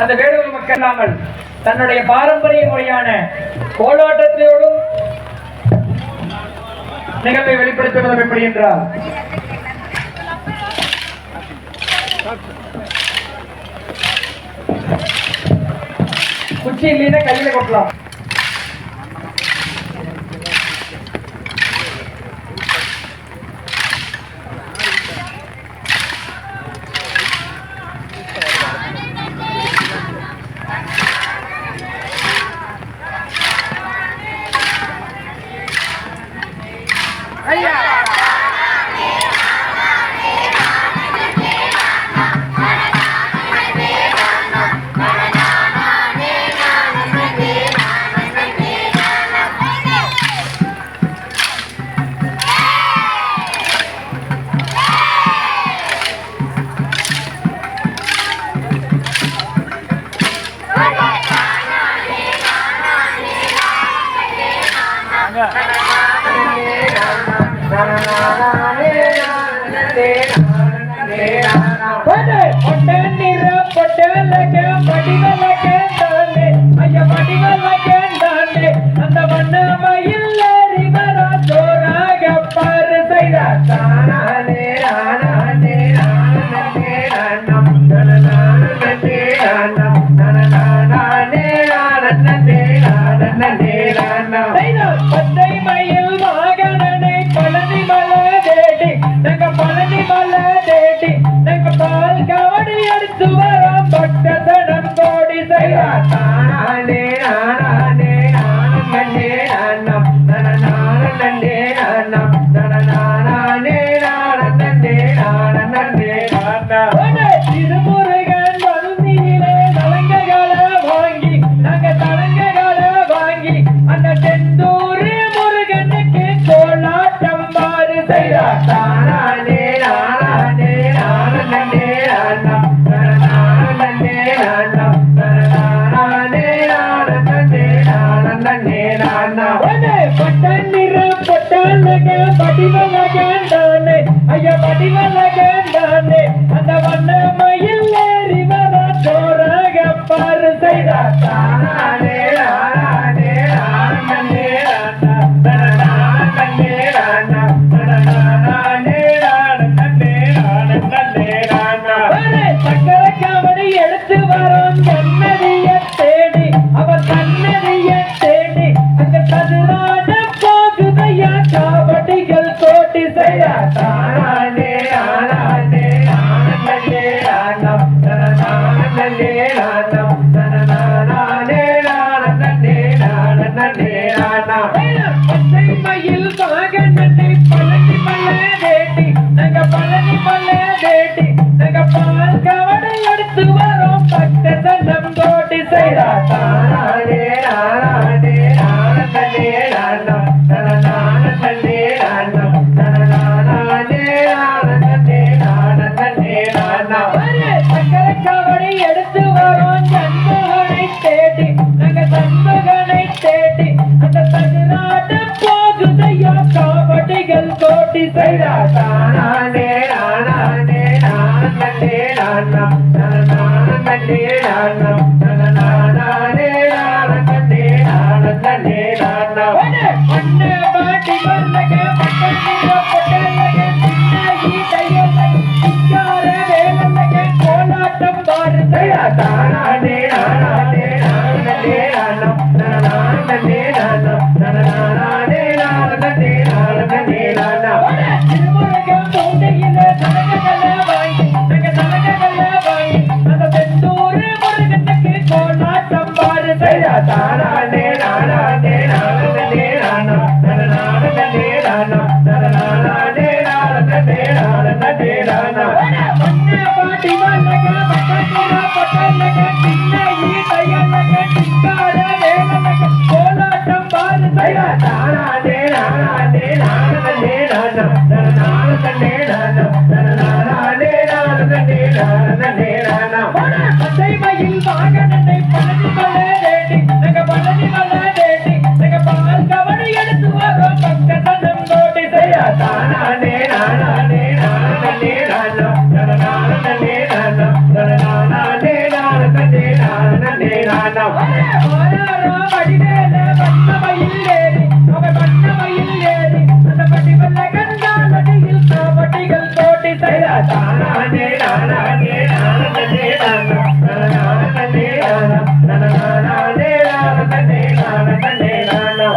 அந்த வேடுவர் மக்கள் இல்லாமல் தன்னுடைய பாரம்பரிய முறையான கோலாட்டத்தோடும் நிகழ்வை வெளிப்படுத்துவது எப்படி என்றால் குச்சி இல்லைன்னா கையில கொட்டலாம். செய்தா தானே நானே நானே நானா நானே நானா நானே நானே நானே நானா பட்டனிர பட்டலக படிவலகண்டானே ஐயா படிவலகண்டானே அந்த வண்ணமயில் ஏறி வர தோரக பாரு செய்தா தானே நானே நானே சக்கர காவடி எடுத்து வரோம் சன்னதிய தேடி அவர் சன்னதிய தேடி அங்க சதுராட போகுதையா காவடிகள் கோட்டி செய்யா தானே நானே நானே நானா நானே நானா நானே நானே நானே நானா பச்சை மயில் வாகனத்தை பழனி மலை தேடி நாங்க பழனி மலை தேடி நாங்க பால் கவடை எடுத்து வரோம் பக்தனம் கோட்டி செய்தா தானே நானே நானே நானா நானே நானா நானே நானே நானா சக்கர காவடி எடுத்து வரோம் சண்முகனை தேடி நாங்க சண்முகனை தேடி அந்த தகுநாட போகுதையா காவடிகள் கோட்டி செய்தா தானே நானே நானே நானா நானே நானா நானே நானே நானா மண்ண பாட்டி மல்லக பட்டனிர பொட்டலக சின்னகி தையலக சிங்கார வேலலக கோலாட்டம் பாரு செய்தா தானே நானே நானே நானா நானே நானா நானே நானே நானா திருமுருகம் மூட்டையில தலகல வாங்கி நாங்க தலகல வாங்கி அந்த செந்தூர் முருகனுக்கு கோலாட்டம் பாரு செய்தா தானே நானே நானே நானா நானே நானா நானே நானே நானா மண்ண பாட்டி மல்லக பட்டனிர பொட்டலக சின்னகி தையலக சிங்கார வேலலக கோலாட்டம் பாரு செய்தா தானே நானே நானே நானா நானே நானா நானே நானே நானா பச்சை மயில் வாகனத்தை பழனி மலை தேடி நாங்க பழனி மலை தேடி நாங்க பால் கவடி எடுத்து வரோம் பக்தனம் கோட்டி செய்யா தானே நானே நானே நானா நானே நானா நானே நானே நானா வடிவேல வண்ணமயில் ஏறி அவ வண்ணமயில் ஏறி அந்த படிவல்ல கண்டாலடியில் காவடிகள் கோட்டி செய்தா தானே நானே நானே நானா நானே நானா நானே நானே நானா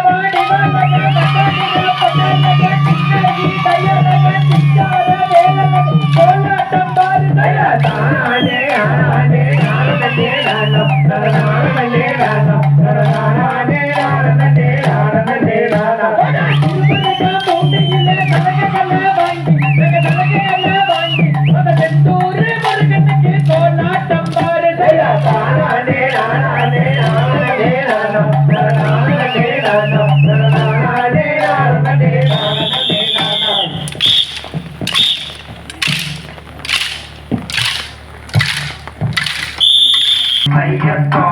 வாடி வல்லக பட்டனிர பொட்டலக சின்னகி தையலக சிங்கார வேலலக கோலாட்டம் பாரு செய்தா தானே நானே நானே நானா நானே நானா நானே நானே நானா திருமுருகம் மூட்டையில தலகல வாங்கி நாங்க தலகல வாங்கி அந்த செந்தூர் முருகனுக்கு கோலாட்டம் பாரு செய்தா தானே நானே நானே நானா நானே நானா நானே நானே நானா ஐயப்போ